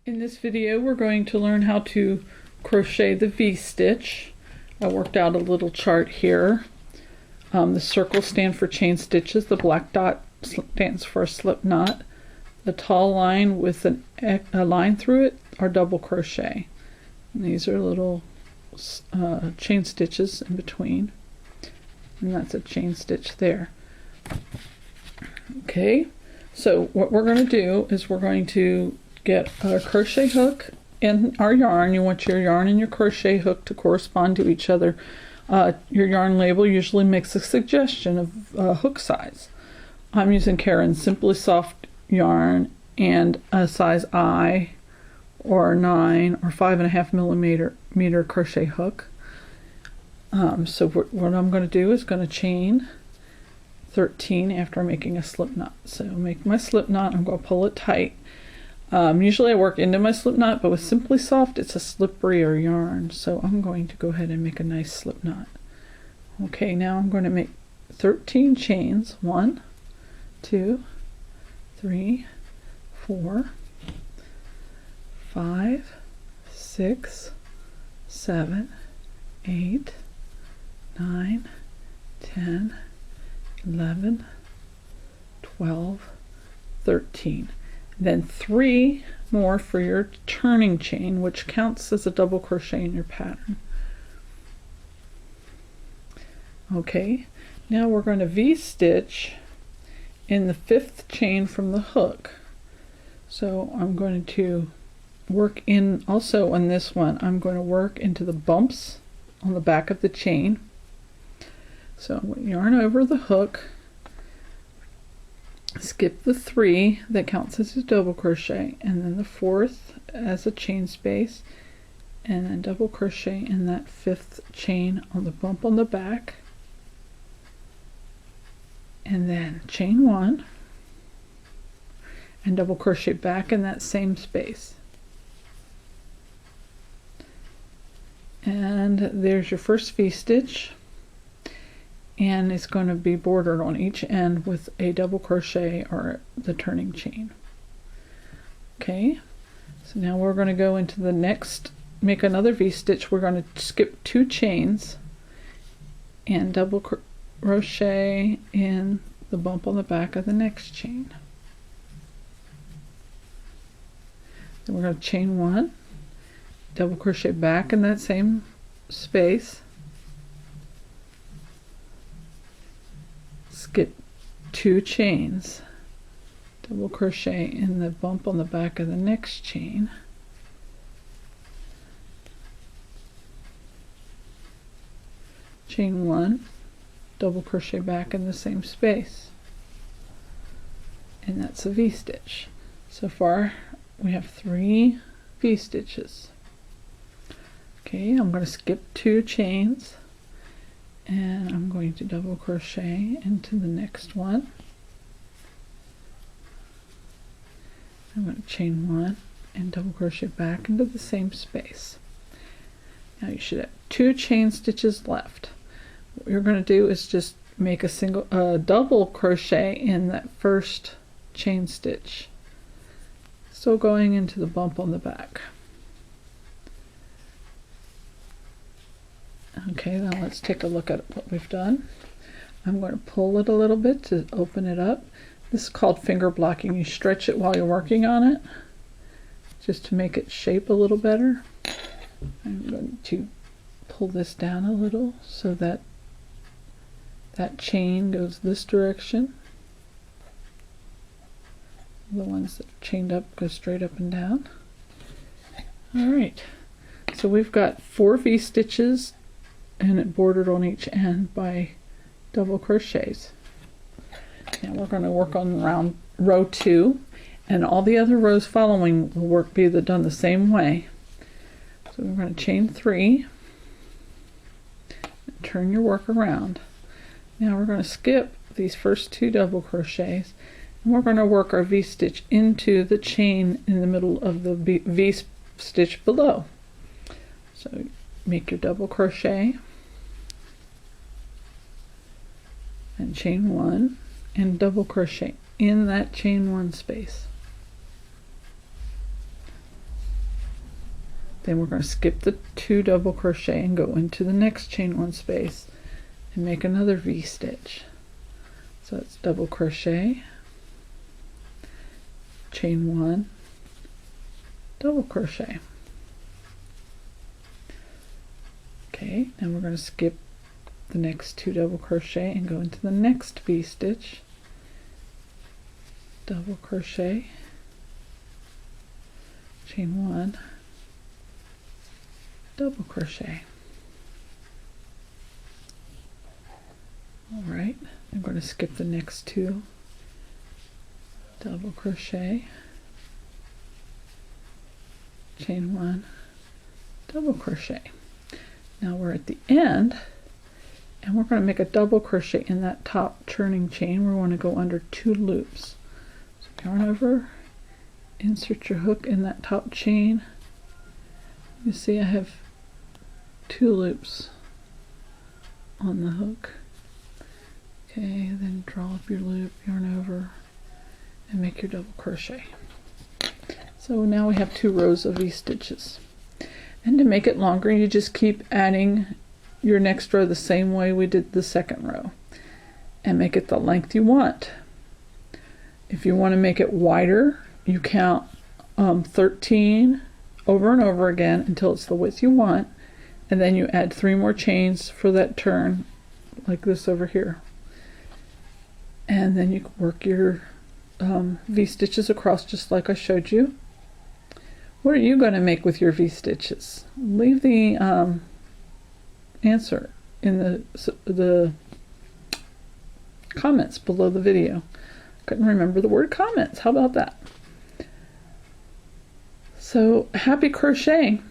In this video we're going to learn how to crochet the V-stitch. I worked out a little chart here. The circles stand for chain stitches, the black dot stands for a slip knot, the tall line with a line through it are double crochet. And these are little chain stitches in between, and that's a chain stitch there. Okay, so what we're going to do is we're going to get a crochet hook in our yarn. You want your yarn and your crochet hook to correspond to each other. Your yarn label usually makes a suggestion of hook size. I'm using Karen's Simply Soft yarn and a size I or 9 or 5.5 millimeter crochet hook. So what I'm going to do is going to chain 13 after making a slip knot. So make my slip knot, I'm going to pull it tight. Usually I work into my slip knot, but with Simply Soft it's a slipperier yarn, so I'm going to go ahead and make a nice slip knot. Okay, now I'm going to make 13 chains. 1, 2, 3, 4, 5, 6, 7, 8, 9, 10, 11, 12, 13. Then 3 more for your turning chain, which counts as a double crochet in your pattern. Okay, now we're going to V-stitch in the 5th chain from the hook. So I'm going to work in, also on this one, I'm going to work into the bumps on the back of the chain. So I'm going to yarn over the hook, skip the 3 that counts as a double crochet, and then the 4th as a chain space, and then double crochet in that 5th chain on the bump on the back, and then chain 1 and double crochet back in that same space. And there's your first V-stitch, and it's going to be bordered on each end with a double crochet or the turning chain. Okay, so now we're going to go into the next, make another V-stitch. We're going to skip 2 chains and double crochet in the bump on the back of the next chain. Then we're going to chain 1, double crochet back in that same space, skip 2 chains, double crochet in the bump on the back of the next chain, chain 1, double crochet back in the same space, and that's a V-stitch. So far we have 3 V-stitches. Okay, I'm going to skip 2 chains, and I'm going to double crochet into the next one. I'm going to chain 1 and double crochet back into the same space. Now you should have 2 chain stitches left. What you're going to do is just make a double crochet in that first chain stitch, still going into the bump on the back. Okay, now let's take a look at what we've done. I'm going to pull it a little bit to open it up. This is called finger blocking. You stretch it while you're working on it, just to make it shape a little better. I'm going to pull this down a little so that that chain goes this direction. The ones that are chained up go straight up and down. Alright, so we've got 4 V-stitches and it bordered on each end by double crochets. Now we're going to work on row 2, and all the other rows following will be done the same way. So we're going to chain 3 and turn your work around. Now we're going to skip these first 2 double crochets, and we're going to work our V-stitch into the chain in the middle of the V-stitch below. So make your double crochet and chain 1 and double crochet in that chain 1 space. Then we're going to skip the 2 double crochet and go into the next chain 1 space and make another V-stitch. So it's double crochet, chain 1, double crochet. Okay, now we're going to skip the next 2 double crochet and go into the next V-stitch, double crochet, chain 1, double crochet. All right, I'm going to skip the next 2, double crochet, chain 1, double crochet. Now we're at the end, and we're going to make a double crochet in that top turning chain. We want to go under 2 loops. So yarn over, insert your hook in that top chain. You see I have 2 loops on the hook. Okay, then draw up your loop, yarn over, and make your double crochet. So now we have 2 rows of V-stitches. And to make it longer, you just keep adding your next row the same way we did the second row, and make it the length you want. If you want to make it wider, you count 13 over and over again until it's the width you want, and then you add 3 more chains for that turn, like this over here. And then you work your V-stitches across just like I showed you. What are you going to make with your V-stitches? Leave the answer in the comments below the video. Couldn't remember the word comments. How about that? So happy crocheting.